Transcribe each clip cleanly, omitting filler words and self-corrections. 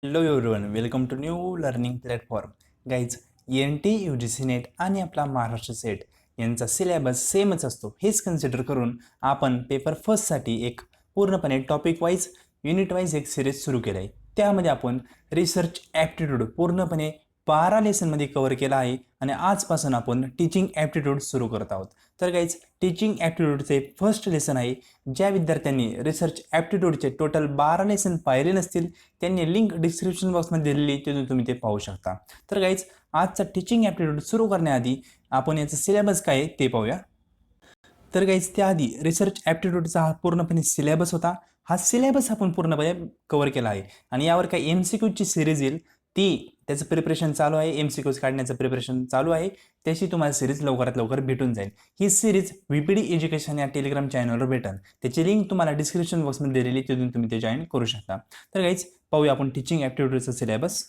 Hello everyone, welcome to new learning platform. Guys, NTA UGC net आणि आपला Maharashtra set यांचा syllabus सेमच असतो. हेच कन्सिडर करून आपण पेपर फर्स्टसाठी एक पूर्णपणे टॉपिक वाईज युनिट वाईज एक सिरीज सुरू केलं आहे. त्यामध्ये आपण रिसर्च ॲप्टिट्यूड पूर्णपणे 12 लेसनमध्ये कव्हर केला आहे आणि आजपासून आपण टीचिंग ॲप्टिट्यूड सुरू करत आहोत. तर गाईज, टीचिंग ॲप्टिट्यूडचे फर्स्ट लेसन आहे. ज्या विद्यार्थ्यांनी रिसर्च ॲप्टिट्यूडचे टोटल 12 लेसन पाहिले नसतील त्यांनी लिंक डिस्क्रिप्शन बॉक्समध्ये दिलेली, तिथून तुम्ही ते पाहू शकता. तर गाईज, आजचा टीचिंग ॲप्टिट्यूड सुरू करण्याआधी आपण याचं सिलेबस काय आहे ते पाहूया. तर गाईज, त्याआधी रिसर्च ॲप्टिट्यूडचा हा पूर्णपणे सिलेबस होता. हा सिलेबस आपण पूर्णपणे कव्हर केला आहे आणि यावर काही MCQची सिरीज येईल, त्याचं प्रिपरेशन चालू आहे. MCQज काढण्याचं प्रिपरेशन चालू आहे. त्याची तुम्हाला सिरीज लवकरात लवकर भेटून जाईल. ही सिरीज VPD एज्युकेशन या टेलिग्राम चॅनलवर भेटेल. त्याची लिंक तुम्हाला डिस्क्रिप्शन बॉक्समध्ये दिलेली, तिथून तुम्ही ते जॉईन करू शकता. तर गाईज, पाहूया आपण टीचिंग ॲप्टिट्यूडचा सिलेबस.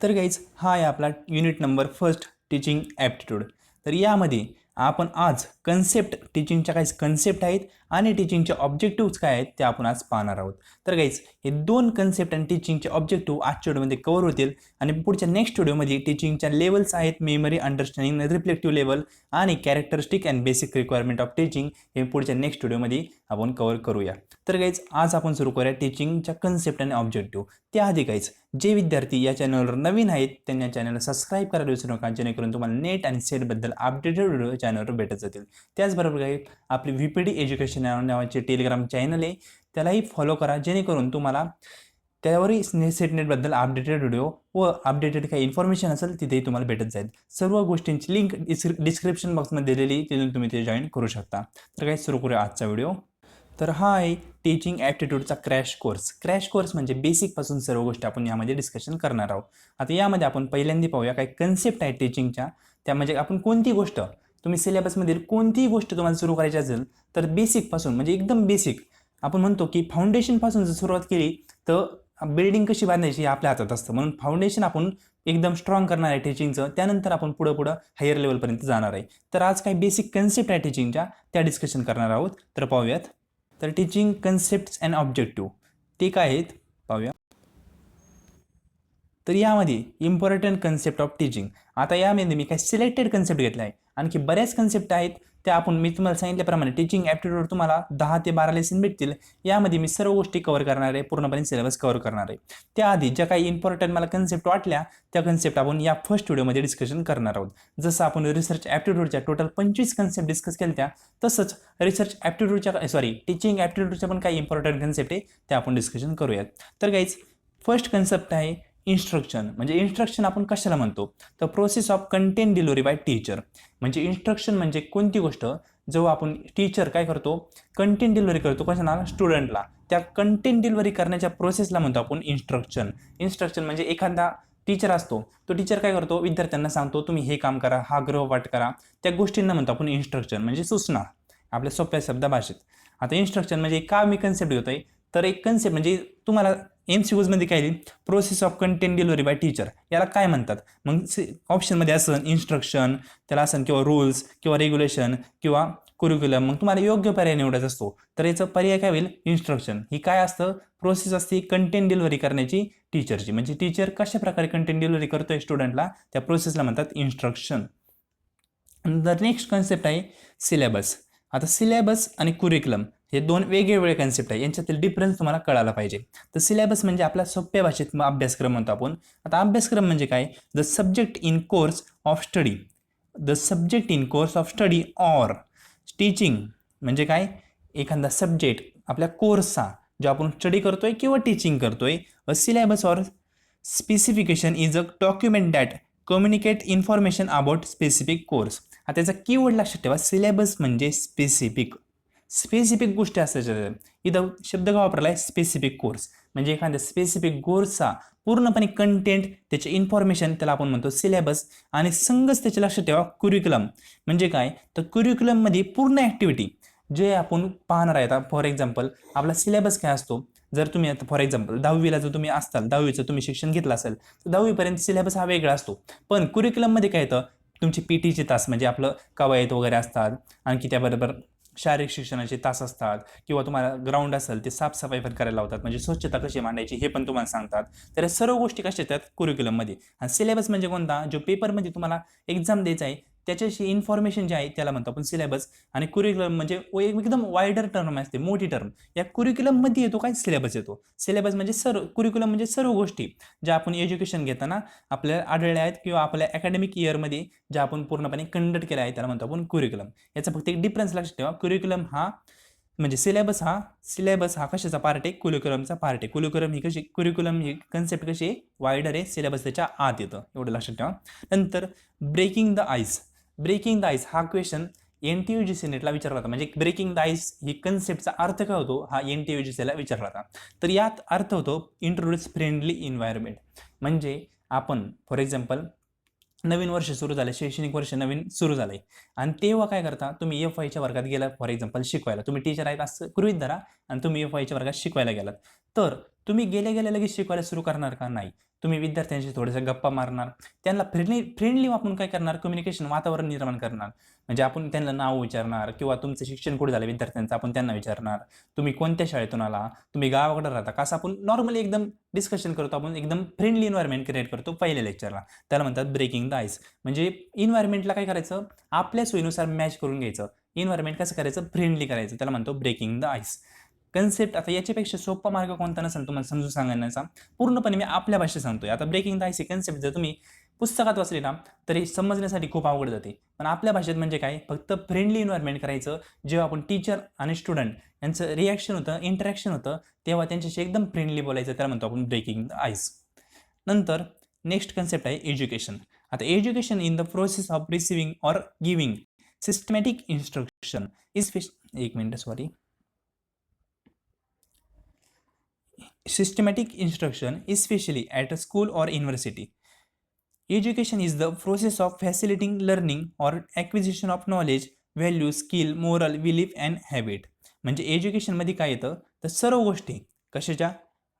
तर गाईज, हा आहे आपला unit number first teaching aptitude. तर यामध्ये आपण आज कन्सेप्ट, टीचिंगच्या काही कन्सेप्ट आहेत आणि टीचिंगचे ऑब्जेक्टिव्ह काय आहेत ते आपण आज पाहणार आहोत. तर गाईज, हे दोन कन्सेप्ट आणि टीचिंगचे ऑब्जेक्टिव्ह आजच्या व्हिडिओमध्ये कव्हर होतील आणि पुढच्या नेक्स्ट व्हिडिओमध्ये टीचिंगच्या लेवल्स आहेत, मेमरी, अंडरस्टँडिंग, रिफ्लेक्टिव्ह लेवल आणि characteristic and basic requirement of teaching हे पुढच्या नेक्स्ट व्हिडिओमध्ये आपण कव्हर करूया. तर गाईज, आज आपण सुरू करूया टीचिंगच्या कन्सेप्ट आणि ऑब्जेक्टिव्ह. त्याआधी गाईज, जे विद्यार्थी या चॅनलवर नवीन आहेत त्यांनी या चॅनलला सबस्क्राईब करायला विसरू नका, जेणेकरून तुम्हाला नेट आणि सेटबद्दल अपडेटेड व्हिडिओ चॅनलवर भेटत जातील. त्याचबरोबर काही आपली VPD एज्युकेशन नावाचे टेलिग्राम चॅनल आहे, त्यालाही फॉलो करा, जेणेकरून तुम्हाला त्यावरही सेटनेटबद्दल अपडेटेड व्हिडिओ व अपडेटेड काही इन्फॉर्मेशन असेल तिथेही तुम्हाला भेटत जाईल. सर्व गोष्टींची लिंक डिस्क्रिप्शन बॉक्समध्ये दिलेली, तिथून तुम्ही ते जॉईन करू शकता. तर काही सुरू करूया आजचा व्हिडिओ. तर हा आहे टीचिंग ॲप्टिट्यूडचा क्रॅश कोर्स. क्रॅश कोर्स म्हणजे बेसिकपासून सर्व गोष्टी आपण यामध्ये डिस्कशन करणार आहोत. आता यामध्ये आपण पहिल्यांदा पाहूया काही कन्सेप्ट आहे टीचिंगच्या. त्या म्हणजे आपण कोणती गोष्ट, तुम्ही सिलेबसमधील कोणतीही गोष्ट तुम्हाला सुरू करायची असेल तर बेसिकपासून, म्हणजे एकदम बेसिक, आपण म्हणतो की फाउंडेशनपासून जर सुरुवात केली तर बिल्डिंग कशी बांधायची हे आपल्या हातात असतं. म्हणून फाउंडेशन आपण एकदम स्ट्रॉंग करणार आहे टीचिंगचं, त्यानंतर आपण पुढं हायर लेवलपर्यंत जाणार आहे. तर आज काही बेसिक कन्सेप्ट आहे टीचिंगच्या, त्या डिस्कशन करणार आहोत. तर पाहूयात. तर टीचिंग कन्सेप्ट्स अँड ऑब्जेक्टिव्ह ते काय आहेत पाहूया. तर यामध्ये इम्पॉर्टंट कन्सेप्ट ऑफ टीचिंग. आता यामध्ये मी काही सिलेक्टेड कन्सेप्ट घेतला आहे, आणखी बऱ्याच कन्सेप्ट आहेत त्या आपण, मी तुम्हाला सांगितल्याप्रमाणे टीचिंग ॲप्टिट्यूडवर तुम्हाला 10 ते 12 लेसन भेटतील. यामध्ये मी सर्व गोष्टी कव्हर करणार आहे, पूर्णपणे सिलेबस कव्हर करणार आहे. त्याआधी ज्या काही इम्पॉर्टंट मला कन्सेप्ट वाटल्या त्या कन्सेप्ट आपण या फर्स्ट व्हिडिओमध्ये डिस्कशन करणार आहोत. जसं आपण रिसर्च ॲप्टिट्यूडच्या टोटल 25 कन्सेप्ट डिस्कस केल्या, तसंच रिसर्च ॲप्टिट्यूडच्या टीचिंग ॲप्टिट्यूडच्या पण काही इम्पॉर्टंट कन्सेप्ट आहे त्या आपण डिस्कशन करूयात. तर गाईज, फर्स्ट कन्सेप्ट आहे इन्स्ट्रक्शन. म्हणजे इन्स्ट्रक्शन आपण कशाला म्हणतो तर process of content delivery by teacher. म्हणजे इन्स्ट्रक्शन म्हणजे कोणती गोष्ट जेव्हा आपण टीचर काय करतो, कंटेंट डिलिव्हरी करतो कशाला, स्टुडंटला, त्या कंटेंट डिलिव्हरी करण्याच्या प्रोसेसला म्हणतो आपण इन्स्ट्रक्शन. इन्स्ट्रक्शन म्हणजे एखादा टीचर असतो, तो टीचर काय करतो, विद्यार्थ्यांना सांगतो तुम्ही हे काम करा, हा गृहपाठ करा, त्या गोष्टींना म्हणतो आपण इन्स्ट्रक्शन, म्हणजे सूचना आपल्या सोप्या शब्द भाषेत. आता इन्स्ट्रक्शन म्हणजे का मी कन्सेप्ट घेतोय तर एक कन्सेप्ट म्हणजे तुम्हाला MCQजमध्ये काय येईल, process of content delivery by teacher, याला काय म्हणतात. मग ऑप्शनमध्ये असं इन्स्ट्रक्शन, त्याला असं किंवा रूल्स किंवा रेग्युलेशन किंवा कुरिक्युलम, मग तुम्हाला योग्य पर्याय निवडायचा असतो. तर याचं पर्याय काय होईल, इन्स्ट्रक्शन. ही काय असतं, प्रोसेस असते कंटेंट डिलिव्हरी करण्याची टीचरची. म्हणजे टीचर कशा प्रकारे कंटेंट डिलिव्हरी करतोय स्टुडंटला, त्या प्रोसेसला म्हणतात इन्स्ट्रक्शन. द नेक्स्ट कन्सेप्ट आहे सिलेबस. आता सिलेबस आणि कुरिक्युलम हे दोन वेगवेगळे कन्सेप्ट आहे, यांच्यातील डिफरन्स तुम्हाला कळायला पाहिजे. तर सिलेबस म्हणजे आपला सोप्या भाषेत अभ्यासक्रम म्हणतो आपण. आता अभ्यासक्रम म्हणजे काय, the subject in course of study. The subject in course of study or teaching म्हणजे काय, एखादा सब्जेक्ट आपल्या कोर्सचा जो आपण स्टडी करतोय किंवा टीचिंग करतोय. A syllabus or specification is a document that communicate information about specific course. आता त्याचा कीवर्ड लक्षात ठेवा, सिलेबस म्हणजे स्पेसिफिक गोष्टी असतात. इथं शब्द का वापरला आहे, स्पेसिफिक कोर्स. म्हणजे एखाद्या स्पेसिफिक कोर्सचा पूर्णपणे कंटेंट, त्याचे इन्फॉर्मेशन, त्याला आपण म्हणतो सिलेबस. आणि संगच त्याचे लक्षात ठेवा कुरिक्युलम म्हणजे काय, तर कुरिक्युलममध्ये पूर्ण ॲक्टिव्हिटी जे आपण पाहणार आहे. आता फॉर एक्झाम्पल आपला सिलेबस काय असतो, जर तुम्ही आता फॉर एक्झाम्पल 10वीला जर तुम्ही असताल, 10वीचं तुम्ही शिक्षण घेतलं असेल तर 10वीपर्यंत सिलेबस हा वेगळा असतो. पण कुरिक्युलममध्ये काय येतं, तुमची PT चे तास म्हणजे आपलं कवायत वगैरे असतात, आणखी त्याबरोबर शारीरिक शिक्षणाचे तास असतात किंवा तुम्हाला ग्राउंड असेल ते साफसफाई पण करायला लावतात, म्हणजे स्वच्छता कशी मांडायची हे पण तुम्हाला सांगतात. तर या सर्व गोष्टी कशा येतात कुरिक्युलममध्ये. आणि सिलेबस म्हणजे कोणता, जो पेपरमध्ये तुम्हाला एक्झाम द्यायचा आहे त्याच्याशी इन्फॉर्मेशन जे आहे त्याला म्हणतो आपण सिलेबस. आणि कुरिक्युलम म्हणजे एकदम वायडर टर्म असते, मोठी टर्म. या कुरिक्युलममध्ये येतो काय, सिलेबस येतो. सिलेबस म्हणजे कुरिक्युलम म्हणजे सर्व गोष्टी ज्या आपण एज्युकेशन घेताना आपल्याला आढळल्या आहेत किंवा आपल्या अकॅडमिक इयरमध्ये ज्या आपण पूर्णपणे कंडक्ट केल्या आहे त्याला म्हणतो आपण कुरिक्युलम. याचा फक्त एक डिफरन्स लक्षात ठेवा, कुरिक्युलम हा म्हणजे सिलेबस हा कशाचा पार्ट आहे, कुरिक्युलमचा पार्ट आहे. कुरिक्युलम ही कन्सेप्ट कशी आहे, वायडर आहे, सिलेबस त्याच्या आत येतं, एवढं लक्षात ठेवा. नंतर ब्रेकिंग द आईस हा क्वेश्चन NTA UGC नेटला विचारला होता. म्हणजे ब्रेकिंग द आईस ही कन्सेप्टचा अर्थ काय होतो हा NTA UGCला विचारला होता. तर यात अर्थ होतो इंट्रोड्यूस फ्रेंडली एन्व्हायरमेंट. म्हणजे आपण फॉर एक्झाम्पल नवीन वर्ष सुरू झालं, शैक्षणिक वर्ष नवीन सुरू झालंय आणि तेव्हा काय करता, तुम्ही FYच्या वर्गात गेला फॉर एक्झाम्पल शिकवायला, तुम्ही टीचर आहेत असं गृहीत धरा आणि तुम्ही FYच्या वर्गात शिकवायला गेलात. तर तुम्ही गेल्या लगेच शिकवायला सुरू करणार का, नाही. तुम्ही विद्यार्थ्यांशी थोडंसं गप्पा मारणार, त्यांना फ्रेंडली वापरून काय करणार, कम्युनिकेशन वातावरण निर्माण करणार. म्हणजे आपण त्यांना नाव विचारणार किंवा तुमचं शिक्षण कुठे झालं विद्यार्थ्यांचं आपण त्यांना विचारणार, तुम्ही कोणत्या शाळेतून आला, तुम्ही गावाकडे राहता का, असं आपण नॉर्मली एकदम डिस्कशन करतो, आपण एकदम फ्रेंडली एन्व्हायरमेंट क्रिएट करतो पहिल्या लेक्चरला. त्याला म्हणतात ब्रेकिंग द आईस. म्हणजे इन्व्हायरमेंटला काय करायचं, आपल्या सोयीनुसार मॅच करून घ्यायचं. इन्व्हायरमेंट कसं करायचं, फ्रेंडली करायचं, त्याला म्हणतो ब्रेकिंग द आईस. कन्सेप्ट आता याच्यापेक्षा सोपा मार्ग कोणता नसेल तुम्हाला समजून सांगण्याचा, पूर्णपणे मी आपल्या भाषेत सांगतोय. आता ब्रेकिंग द आईस ही कन्सेप्ट जर तुम्ही पुस्तकात वाचली ना तरी समजण्यासाठी खूप अवघड जाते, पण आपल्या भाषेत म्हणजे काय, फक्त फ्रेंडली एन्व्हायरमेंट करायचं. जेव्हा आपण टीचर आणि स्टुडंट यांचं रिॲक्शन होतं, इंटरॅक्शन होतं, तेव्हा त्यांच्याशी एकदम फ्रेंडली बोलायचं, त्याला म्हणतो आपण ब्रेकिंग द आईस. नंतर नेक्स्ट कन्सेप्ट आहे एज्युकेशन. आता education in the process of receiving or giving systematic instruction is systematic instruction, especially at a school or university. Education is the process of facilitating learning or acquisition of knowledge, value, skill, moral, belief and habit. म्हणजे एज्युकेशनमध्ये काय येतं तर सर्व गोष्टी कशाच्या,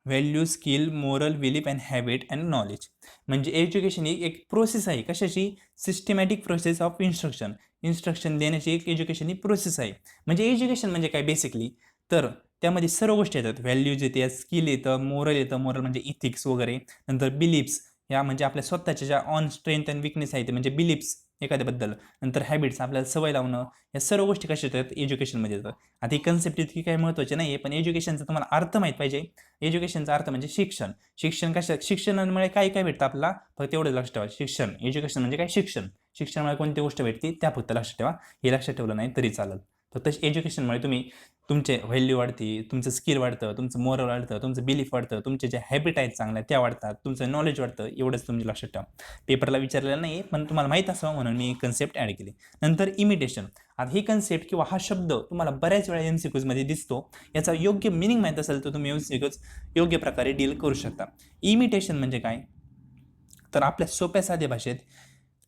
value, skill, moral, belief and habit and knowledge. म्हणजे education ही एक प्रोसेस आहे, कशाची, सिस्टमॅटिक प्रोसेस ऑफ इन्स्ट्रक्शन देण्याची एक एज्युकेशन ही प्रोसेस आहे. म्हणजे एज्युकेशन म्हणजे काय बेसिकली, तर त्यामध्ये सर्व गोष्टी येतात, व्हॅल्यूज येते, स्किल येतं, मोरल म्हणजे इथिक्स वगैरे, नंतर बिलीफ्स या म्हणजे आपल्या स्वतःच्या ज्या ऑन स्ट्रेंथ अँड विकनेस आहेत म्हणजे बिलीफ्स एखाद्याबद्दल, नंतर हॅबिट्स आपल्याला सवय लावणं, या सर्व गोष्टी कशा येतात एज्युकेशनमध्ये येतात. आता ही कन्सेप्ट इतकी काही महत्त्वाची नाही आहे, पण एज्युकेशनचा तुम्हाला अर्थ माहीत पाहिजे. एज्युकेशनचा अर्थ म्हणजे शिक्षणामुळे काय काय भेटतं आपल्याला, फक्त एवढं लक्षात ठेवा. एज्युकेशन म्हणजे काय, शिक्षणामुळे कोणती गोष्ट भेटते त्या फक्त लक्षात ठेवा. हे लक्षात ठेवलं नाही तरी चालेल. फक्त एज्युकेशनमुळे तुम्ही तुमचे व्हॅल्यू वाढते, तुमचं स्किल वाढतं, तुमचं मोरल वाढतं, तुमचं बिलीफ वाढतं, तुमचे जे हॅबिट आहेत चांगल्या त्या वाढतात, तुमचं नॉलेज वाढतं, एवढंच तुम्ही लक्षात ठेवा. पेपरला विचारलेलं नाही पण तुम्हाला माहीत असावं म्हणून मी कन्सेप्ट ॲड केली. नंतर इमिटेशन. आता ही कन्सेप्ट किंवा हा शब्द तुम्हाला बऱ्याच वेळा MCQमध्ये दिसतो, याचा योग्य मिनिंग माहीत असेल तर तुम्ही MCQज योग्य प्रकारे डील करू शकता. इमिटेशन म्हणजे काय, तर आपल्या सोप्या साध्या भाषेत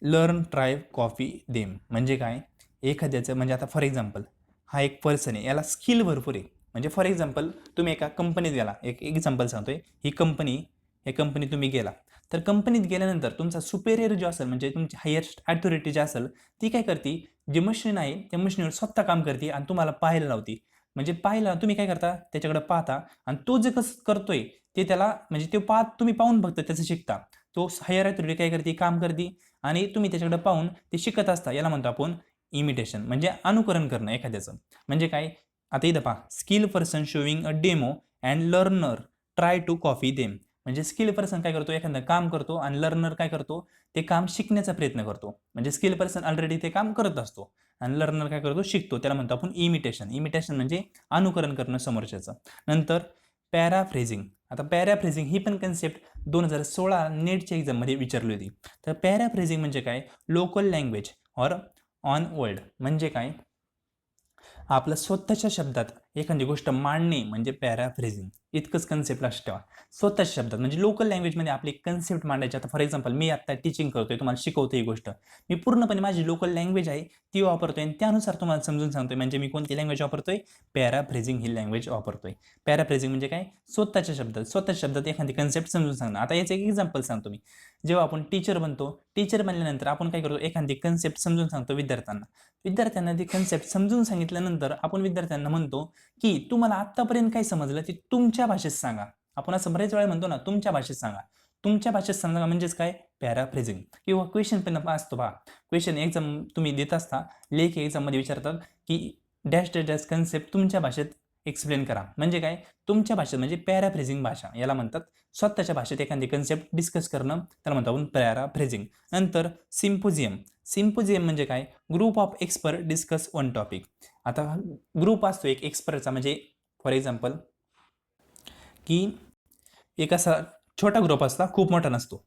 लर्न, ट्राय, कॉपी, देम. म्हणजे काय, एखाद्याचं म्हणजे आता फॉर एक्झाम्पल हा एक पर्सन आहे, याला स्किल भरपूर आहे. म्हणजे फॉर एक्झाम्पल तुम्ही एका कंपनीत गेला, एक एक्झाम्पल सांगतोय, ही कंपनी तुम्ही गेला, तर कंपनीत गेल्यानंतर तुमचा सुपेरियर जो असेल म्हणजे तुमची हायेस्ट अथॉरिटी जी असेल ती काय करते, जी मशीन आहे त्या मशीनवर स्वतः काम करते आणि तुम्हाला पाहायला लावते. म्हणजे पाहायला तुम्ही काय करता, त्याच्याकडे पाहता आणि तो जे कसं करतोय ते त्याला म्हणजे ते तुम्ही पाहून फक्त त्याचं शिकता. तो हायर अथॉरिटी काय करते, काम करते आणि तुम्ही त्याच्याकडे पाहून ते शिकत असता. याला म्हणतो आपण इमिटेशन, म्हणजे अनुकरण करणं एखाद्याचं. म्हणजे काय, आता इथं पहा, skill person showing a demo and learner try to copy them. म्हणजे स्किल पर्सन काय करतो, एखादं काम करतो आणि लर्नर काय करतो, ते काम शिकण्याचा प्रयत्न करतो. म्हणजे स्किल पर्सन ऑलरेडी ते काम करत असतो आणि लर्नर काय करतो, शिकतो. त्याला म्हणतो आपण इमिटेशन म्हणजे अनुकरण करणं समोरच्याचं. नंतर पॅराफ्रेझिंग. आता पॅराफ्रेझिंग ही पण कन्सेप्ट 2016 नेटच्या एक्झाममध्ये विचारली होती. तर पॅराफ्रेझिंग म्हणजे काय, local language or on world. म्हणजे काय, आपल्या स्वतःच्या शब्दात एखादी गोष्ट मांडणे म्हणजे पॅराफ्रेझिंग. इतकंच कन्सेप्ट लक्षात ठेवा. स्वतःच्या शब्दात म्हणजे लोकल लँग्वेजमध्ये आपली कन्सेप्ट मांडायची. आता फॉर एक्झाम्पल मी आता टीचिंग करतोय, तुम्हाला शिकवतोय ही गोष्ट, मी पूर्णपणे माझी लोकल लँग्वेज आहे ती वापरतोय आणि त्यानुसार तुम्हाला समजून सांगतोय. म्हणजे मी कोणती लँग्वेज वापरतोय? पॅराफ्रेझिंग ही लँग्वेज वापरतोय. पॅराफ्रेझिंग म्हणजे काय? स्वतःच्या शब्दात एखादी कन्सेप्ट समजून सांगणं. आता याचं एक एक्झाम्पल सांगतो मी. जेव्हा आपण टीचर बनतो, टीचर बनल्यानंतर आपण काय करतो? एखादी कन्सेप्ट समजून सांगतो विद्यार्थ्यांना. विद्यार्थ्यांना ती कन्सेप्ट समजून सांगितल्यानंतर आपण विद्यार्थ्यांना म्हणतो की तुम्हाला आतापर्यंत काय समजलं ते तुमच्या भाषेत सांगा. आपण असं बरेच वेळा म्हणतो ना, तुमच्या भाषेत सांगा. तुमच्या भाषेत सांगा म्हणजेच काय? पॅराफ्रेझिंग. किंवा क्वेश्चन पण असतो पहा. क्वेश्चन एक्झाम तुम्ही देत असता, लेखी एक्झाममध्ये विचारतात की डॅश डॅश डॅश कन्सेप्ट तुमच्या भाषेत एक्सप्लेन करा. म्हणजे काय? तुमच्या भाषेत म्हणजे पॅराफ्रेझिंग भाषा याला म्हणतात. स्वतःच्या भाषेत एखादी कन्सेप्ट डिस्कस करणं त्याला म्हणतो आपण पॅराफ्रेझिंग. नंतर सिम्पोजियम. सिम्पोजियम म्हणजे काय? Group of expert discuss one topic. आता ग्रुप असतो एक एक्सपर्टचा, म्हणजे फॉर एक्झाम्पल की एक असा छोटा ग्रुप असता, खूप मोठा नसतो.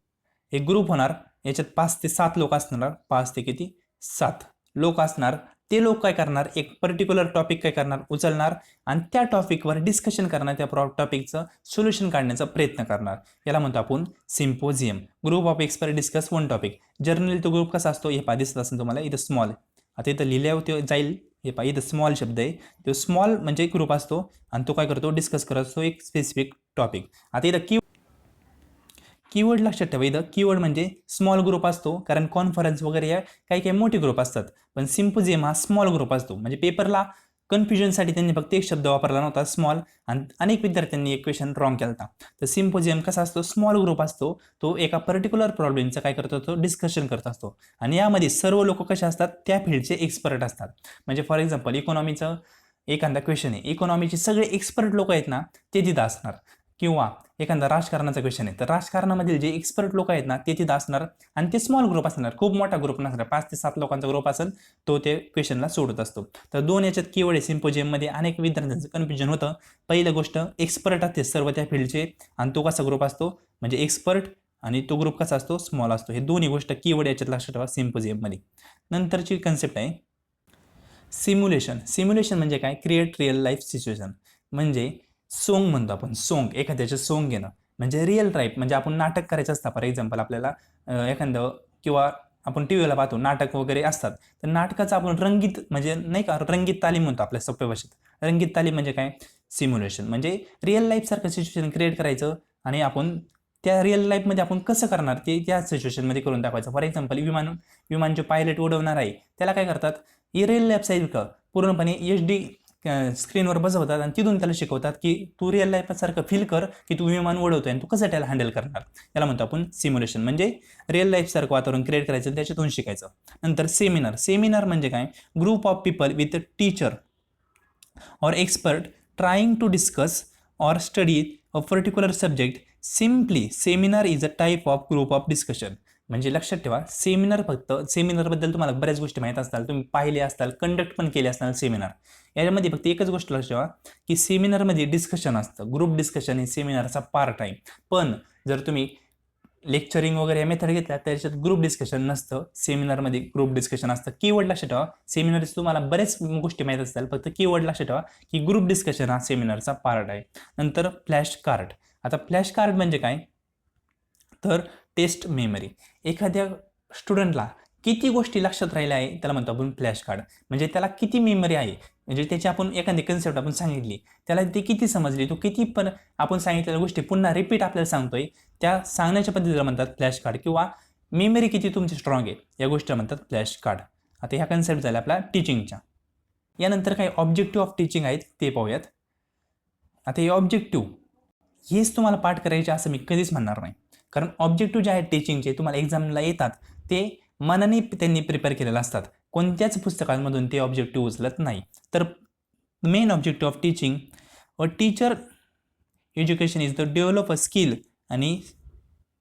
एक ग्रुप होणार, याच्यात 5 ते 7 लोक असणार. 5 ते किती? 7 लोक असणार. ते लोक काय करणार? एक पर्टिक्युलर टॉपिक काय करणार? उचलणार आणि त्या टॉपिकवर डिस्कशन करणार, त्या टॉपिकचं सोल्युशन काढण्याचा प्रयत्न करणार. याला म्हणतो आपण symposium. Group of expert discuss one topic. Generally तो ग्रुप कसा असतो? हे पहा, दिसत असेल तुम्हाला इथं स्मॉल. आता इथं लिहिल्यावर जाईल, हे पहा इथं स्मॉल शब्द आहे. तो स्मॉल म्हणजे ग्रुप असतो आणि तो काय करतो? डिस्कस करत असतो एक स्पेसिफिक टॉपिक. आता इथं कीवर्ड लक्षात ठेवा. इथं कीवर्ड म्हणजे स्मॉल ग्रुप असतो, कारण कॉन्फरन्स वगैरे या काही काही मोठे ग्रुप असतात. पण सिम्पोजियम हा स्मॉल ग्रुप असतो. म्हणजे पेपरला कन्फ्युजनसाठी त्यांनी फक्त एक शब्द वापरला नव्हता, स्मॉल, आणि अनेक विद्यार्थ्यांनी एक क्वेश्चन रॉंग केला होता. तर सिम्पोजियम कसा असतो? स्मॉल ग्रुप असतो. तो एका पर्टिक्युलर प्रॉब्लेमचं काय करत असतो? डिस्कशन करत असतो. आणि यामध्ये सर्व लोक कसे असतात? त्या फील्डचे एक्सपर्ट असतात. म्हणजे फॉर एक्झाम्पल इकॉनॉमीचं एखादा क्वेश्चन आहे, इकॉनॉमीचे सगळे एक्सपर्ट लोक आहेत ना, ते तिथं असणार. किंवा एखादा राजकारणाचा क्वेश्चन आहे, तर राजकारणामधील जे एक्सपर्ट लोक आहेत ना, ते तिथं असणार आणि ते स्मॉल ग्रुप असणार, खूप मोठा ग्रुप नसणार. 5 ते 7 लोकांचा ग्रुप असेल, तो ते क्वेश्चनला सोडत असतो. तर दोन याच्यात कीवर्ड आहे. सिम्पोजियममध्ये अनेक विद्यार्थ्यांचं कन्फ्युजन होतं. पहिलं गोष्ट, एक्सपर्ट असते सर्व त्या फील्डचे, आणि तो कसा ग्रुप असतो? म्हणजे एक्सपर्ट, आणि तो ग्रुप कसा असतो? स्मॉल असतो. हे दोन्ही गोष्ट कीवर्ड याच्यात लक्षात ठेवा सिम्पोजियममध्ये. नंतरची कन्सेप्ट आहे सिम्युलेशन. सिम्युलेशन म्हणजे काय? Create real life situation. म्हणजे सोंग म्हणतो आपण, सोंग, एखाद्याचे सोंग घेणं. म्हणजे रिअल टाईप, म्हणजे आपण नाटक करायचं असतं. फॉर एक्झाम्पल आपल्याला एखादं, किंवा आपण टीव्हीला पाहतो नाटक वगैरे असतात, तर नाटकाचं आपण रंगीत, म्हणजे नाही का, रंगीत तालीम म्हणतो आपल्या सोप्या भाषेत. रंगीत तालीम म्हणजे काय? सिम्युलेशन. म्हणजे रिअल लाईफ सारखं सिच्युएशन क्रिएट करायचं आणि आपण त्या रिअल लाईफमध्ये आपण कसं करणार ते त्या सिच्युएशनमध्ये करून दाखवायचं. फॉर एक्झाम्पल विमान जो पायलट उडवणार आहे, त्याला काय करतात? रिअल लाईफ सारखं पूर्णपणे HD स्क्रीनवर बसवतात आणि तिथून त्याला शिकवतात की तू रिअल लाईफ सारखं फील कर की तू विमान उडवतोय आणि तू कसं त्याला हँडल करणार. याला म्हणतो आपण सिम्युलेशन. म्हणजे रिअल लाईफ सारखं वातावरण क्रिएट करायचं, त्याच्यातून शिकायचं. नंतर सेमिनार. सेमिनार म्हणजे काय? Group of people with a teacher or expert trying to discuss or study a particular subject. Simply, seminar is a type of group of discussion. म्हणजे लक्षात ठेवा, सेमिनार फक्त, सेमिनारबद्दल तुम्हाला बऱ्याच गोष्टी माहीत असतात, तुम्ही पाहिले असताल, कंडक्ट पण केले असतात सेमिनार. याच्यामध्ये फक्त एकच गोष्ट लक्षात ठेवा की सेमिनारमध्ये डिस्कशन असतं, ग्रुप डिस्कशन हे सेमिनारचा पार्ट आहे. पण जर तुम्ही लेक्चरिंग वगैरे मेथड घेतल्या त्याच्यात ग्रुप डिस्कशन नसतं, सेमिनारमध्ये ग्रुप डिस्कशन असतं. कीवर्ड लक्षात ठेवा, सेमिनार तुम्हाला बरेच गोष्टी माहीत असतील, फक्त कीवर्ड लक्षात ठेवा की ग्रुप डिस्कशन हा सेमिनारचा पार्ट आहे. नंतर फ्लॅश कार्ड. आता फ्लॅश कार्ड म्हणजे काय? तर टेस्ट मेमरी. एखाद्या स्टुडंटला किती गोष्टी लक्षात राहिल्या आहे त्याला म्हणतो आपण फ्लॅश कार्ड. म्हणजे त्याला किती मेमरी आहे, म्हणजे त्याची आपण एखादी कन्सेप्ट आपण सांगितली, त्याला ती किती समजली, तो किती पण आपण सांगितलेल्या गोष्टी पुन्हा रिपीट आपल्याला सांगतोय, त्या सांगण्याच्या पद्धतीला म्हणतात फ्लॅश कार्ड. किंवा मेमरी किती तुमची स्ट्रॉंग आहे, या गोष्टीला म्हणतात फ्लॅश कार्ड. आता ह्या कन्सेप्ट झाल्या आपल्या टीचिंगच्या. यानंतर काही ऑब्जेक्टिव्ह ऑफ टीचिंग आहेत ते पाहूयात. आता हे ऑब्जेक्टिव्ह हेच तुम्हाला पाठ करायचे असं मी कधीच म्हणणार नाही, कारण ऑब्जेक्टिव्ह जे आहेत टीचिंगचे तुम्हाला एक्झामला येतात, ते मनाने त्यांनी प्रिपेअर केलेले असतात, कोणत्याच पुस्तकांमधून ते ऑब्जेक्टिव्ह उचलत नाही. तर मेन ऑब्जेक्टिव्ह ऑफ टीचिंग व teacher education is the develop a skill आणि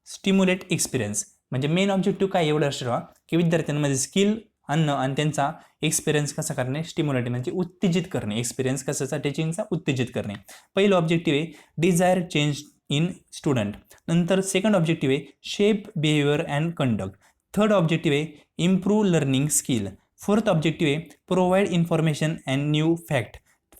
स्टिम्युलेट एक्सपिरियन्स. म्हणजे मेन ऑब्जेक्टिव्ह काय एवढं ठेवा की विद्यार्थ्यांमध्ये स्किल आणणं आणि त्यांचा एक्सपिरियन्स कसा करणे, स्टिम्युलेट म्हणजे उत्तेजित करणे, एक्सपिरियन्स कशाचा? टीचिंगचा उत्तेजित करणे. पहिलं ऑब्जेक्टिव्ह आहे डिझायर चेंज इन स्टुडंट. नंतर सेकंड ऑब्जेक्टिव्ह आहे shape behaviour and conduct. Third objective आहे improve learning skill. Fourth objective आहे provide information and new fact.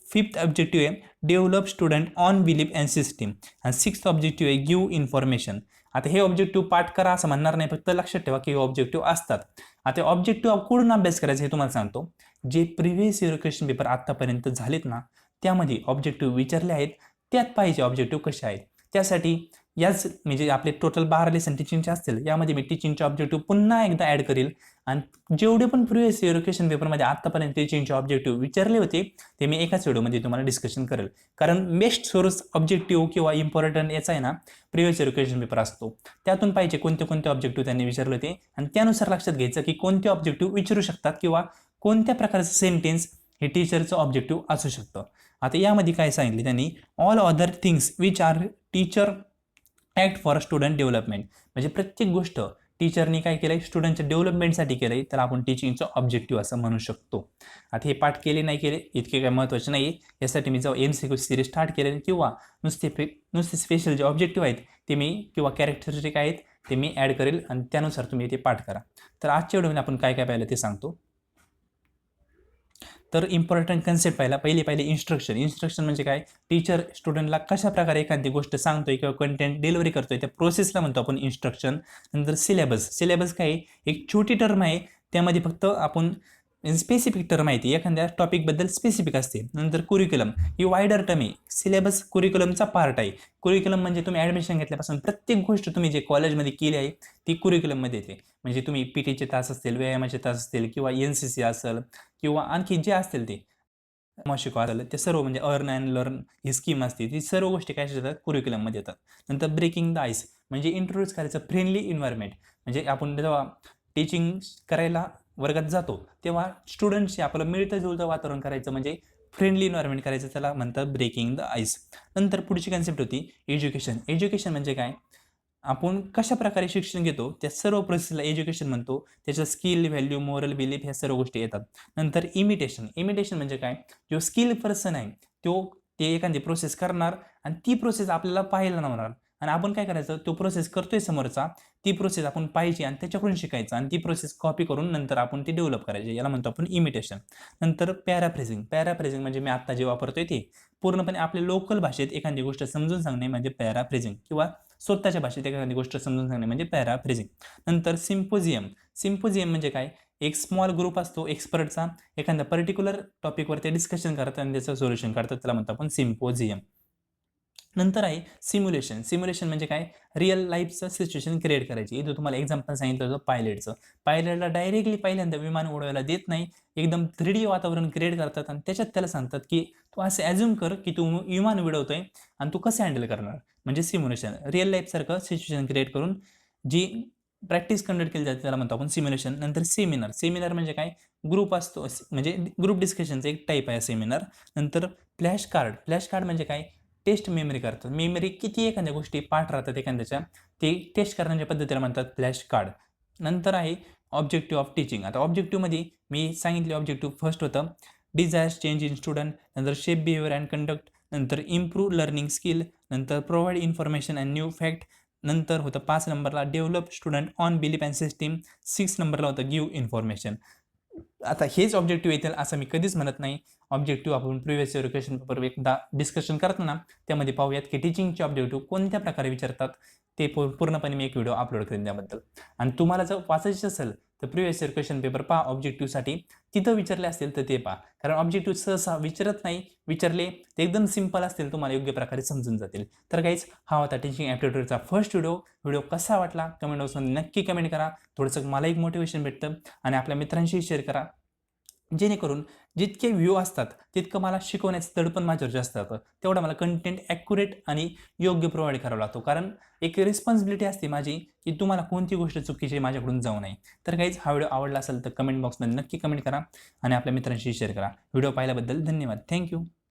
Fifth objective आहे develop student on belief and system आणि sixth objective आहे give information. आता हे objective पाठ करा असं म्हणणार नाही, फक्त लक्षात ठेवा की हे ऑब्जेक्टिव्ह असतात. आता ऑब्जेक्टिव्ह कुठून अभ्यास करायचा हे तुम्हाला सांगतो. जे प्रिव्हियस इयर क्वेश्चन पेपर आतापर्यंत झालेत ना त्यामध्ये ऑब्जेक्टिव्ह विचारले आहेत त्यात पाहिजे ऑब्जेक्टिव्ह कसे आहेत. त्यासाठी याच म्हणजे आपले टोटल 12 लेसन टीचिंगचे असतील, यामध्ये मी टीचिंगचे ऑब्जेक्टिव्ह पुन्हा एकदा ॲड करेल आणि जेवढे पण प्रिव्हियस इयर क्वेश्चन पेपरमध्ये आतापर्यंत टीचिंगचे ऑब्जेक्टिव्ह विचारले होते ते मी एकाच व्हिडिओमध्ये तुम्हाला डिस्कशन करेल. कारण बेस्ट सोर्स ऑब्जेक्टिव्ह किंवा इम्पॉर्टंट याचा आहे ना प्रिव्हियस इयर क्वेश्चन पेपर असतो. त्यातून पाहिजे कोणते कोणते ऑब्जेक्टिव्ह त्यांनी विचारले होते आणि त्यानुसार लक्षात घ्यायचं की कोणते ऑब्जेक्टिव्ह विचारू शकतात किंवा कोणत्या प्रकारचं सेंटेन्स हे टीचरचं ऑब्जेक्टिव्ह असू शकतं. आता यामध्ये काय सांगितले त्यांनी, all other things which are teacher act for student development. म्हणजे प्रत्येक गोष्ट टीचरनी काय केलंय स्टुडंटच्या डेव्हलपमेंटसाठी केलंय, तर आपण टीचिंगचं ऑब्जेक्टिव्ह असं म्हणू शकतो. आता हे पाठ केले नाही केले इतके काय महत्त्वाचे नाही. यासाठी मी जेव्हा MCQ सिरीज स्टार्ट केले किंवा नुसते स्पेशल जे ऑब्जेक्टिव्ह आहेत ते मी किंवा कॅरेक्टरिस्टिक आहेत ते मी ॲड करेल आणि त्यानुसार तुम्ही ते पाठ करा. तर आजच्या व्हिडिओमध्ये आपण काय काय पाहिलं ते सांगतो. तर इम्पॉर्टंट कन्सेप्ट पहिले इन्स्ट्रक्शन म्हणजे काय, टीचर स्टुडंटला कशा प्रकारे एखादी गोष्ट सांगतोय किंवा कंटेंट डिलिव्हरी करतोय त्या प्रोसेसला म्हणतो आपण इन्स्ट्रक्शन. नंतर सिलेबस काय एक छोटी टर्म आहे, त्यामध्ये फक्त आपण स्पेसिफिक टर्म आहे ती एखाद्या टॉपिकबद्दल स्पेसिफिक असते. नंतर कुरिक्युलम ही वायडर टर्म आहे, सिलेबस कुरिक्युलमचा पार्ट आहे. कुरिक्युलम म्हणजे तुम्ही ॲडमिशन घेतल्यापासून प्रत्येक गोष्ट तुम्ही जे कॉलेजमध्ये केली आहे ती कुरिक्युलममध्ये येते. म्हणजे तुम्ही PTचे तास असतील, व्यायामाचे तास असतील किंवा NCC असेल किंवा आणखी जे असतील ते शिकवा असेल ते सर्व म्हणजे earn and learn he scheme असते, ती सर्व गोष्टी काय येतात कुरिक्युलममध्ये येतात. नंतर ब्रेकिंग द आईस म्हणजे इंट्रोड्यूस करायचं फ्रेंडली एन्व्हायरमेंट. म्हणजे आपण जेव्हा टीचिंग करायला वर्गात जातो तेव्हा स्टुडंटशी आपलं मिळतं जुळतं वातावरण करायचं म्हणजे फ्रेंडली एन्व्हायरमेंट करायचं, त्याला म्हणतात ब्रेकिंग द आईस. नंतर पुढची कन्सेप्ट होती एज्युकेशन म्हणजे काय, आपण कशा प्रकारे शिक्षण घेतो त्या सर्व प्रोसेसला एज्युकेशन म्हणतो. त्याच्या स्किल, व्हॅल्यू, मोरल, बिलीफ ह्या सर्व गोष्टी येतात. नंतर इमिटेशन म्हणजे काय, जो स्किल पर्सन आहे ते एखादी प्रोसेस करणार आणि ती प्रोसेस आपल्याला पाहायला नवणार आणि आपण काय करायचं, तो प्रोसेस करतोय समोरचा, ती प्रोसेस आपण पाहिजे आणि त्याच्याकडून शिकायचं आणि ती प्रोसेस कॉपी करून नंतर आपण ती डेव्हलप करायची, याला म्हणतो आपण इमिटेशन. नंतर पॅराफ्रेझिंग म्हणजे मी आता जे वापरतोय ते पूर्णपणे आपल्या लोकल भाषेत एखादी गोष्ट समजून सांगणे म्हणजे पॅराफ्रेझिंग किंवा स्वतःच्या भाषेत एखादी गोष्ट समजून सांगणे म्हणजे पॅराफ्रेझिंग. नंतर सिम्पोजियम म्हणजे काय, एक स्मॉल ग्रुप असतो एक्सपर्टचा एखाद्या पर्टिक्युलर टॉपिकवर ते डिस्कशन करतात आणि त्याचं सोल्युशन करतात, त्याला म्हणतो आपण सिम्पोजियम. नंतर आहे सिम्युलेशन म्हणजे काय, रिअल लाईफचं सिच्युएशन क्रिएट करायची. इथं तुम्हाला एक्झाम्पल सांगितलं होतं पायलटला डायरेक्टली पहिल्यांदा विमान उडवायला देत नाही, एकदम 3D वातावरण क्रिएट करतात आणि त्याच्यात त्याला सांगतात की तू असं ॲझ्युम कर की तू विमान उडवतोय आणि तू कसं हँडल करणार, म्हणजे सिम्युलेशन. रिअल लाईफसारखं सिच्युएशन क्रिएट करून जी प्रॅक्टिस कंडक्ट केली जाते त्याला म्हणतो आपण सिम्युलेशन. नंतर सेमिनार म्हणजे काय, ग्रुप असतो म्हणजे ग्रुप डिस्कशनचं एक टाईप आहे सेमिनार. नंतर फ्लॅश कार्ड म्हणजे काय, टेस्ट मेमरी करतात, मेमरी किती एखाद्या गोष्टी पाठ राहतात एखाद्याच्या ते टेस्ट करण्याच्या पद्धतीला म्हणतात फ्लॅश कार्ड. नंतर आहे ऑब्जेक्टिव्ह ऑफ टीचिंग. आता ऑब्जेक्टिव्हमध्ये मी सांगितले ऑब्जेक्टिव्ह फर्स्ट होतं डिझायर्स चेंज इन स्टुडंट, नंतर शेप बिहेवियर अँड कंडक्ट, नंतर इम्प्रूव्ह लर्निंग स्किल, नंतर provide information and new fact, नंतर होतं 5 नंबरला develop student on belief and system, 6 नंबरला होतं गिव्ह इन्फॉर्मेशन. आता हेच ऑब्जेक्टिव्ह येतील असं मी कधीच म्हणत नाही. ऑब्जेक्टिव्ह आपण प्रिव्हियस इयर क्वेश्चन पेपर एकदा डिस्कशन करतो ना त्यामध्ये पाहूयात की टीचिंगचे ऑब्जेक्टिव्ह कोणत्या प्रकारे विचारतात, ते पूर्णपणे मी एक व्हिडिओ अपलोड करेन त्याबद्दल. आणि तुम्हाला जर वाचायचं असेल तर प्रिव्हियस इयर क्वेश्चन पेपर पहा ऑब्जेक्टिव्हसाठी, तिथं विचारले असतील तर ते पहा. कारण ऑब्जेक्टिव्ह सहसा विचारत नाही, विचारले ते एकदम सिंपल असतील, तुम्हाला योग्य प्रकारे समजून जातील. तर गाईज हा होता टीचिंग ॲप्टिट्यूडचा फर्स्ट व्हिडिओ कसा वाटला कमेंट बॉक्समध्ये नक्की कमेंट करा. थोडंसं मला एक मोटिवेशन भेटतं आणि आपल्या मित्रांशी शेअर करा, जेणेकरून जितके व्ह्यू असतात तितकं मला शिकवण्याचं दडपण माझ्यावर जास्त असतं, तेवढं मला कंटेंट ॲक्युरेट आणि योग्य प्रोव्हाइड करावा लागतो. कारण एक रिस्पॉन्सिबिलिटी असते माझी की तुम्हाला कोणती गोष्ट चुकीची माझ्याकडून जाऊ नये. तर काहीच हा व्हिडिओ आवडला असेल तर कमेंट बॉक्समध्ये नक्की कमेंट करा आणि आपल्या मित्रांशी शेअर करा. व्हिडिओ पाहिल्याबद्दल धन्यवाद. थँक्यू.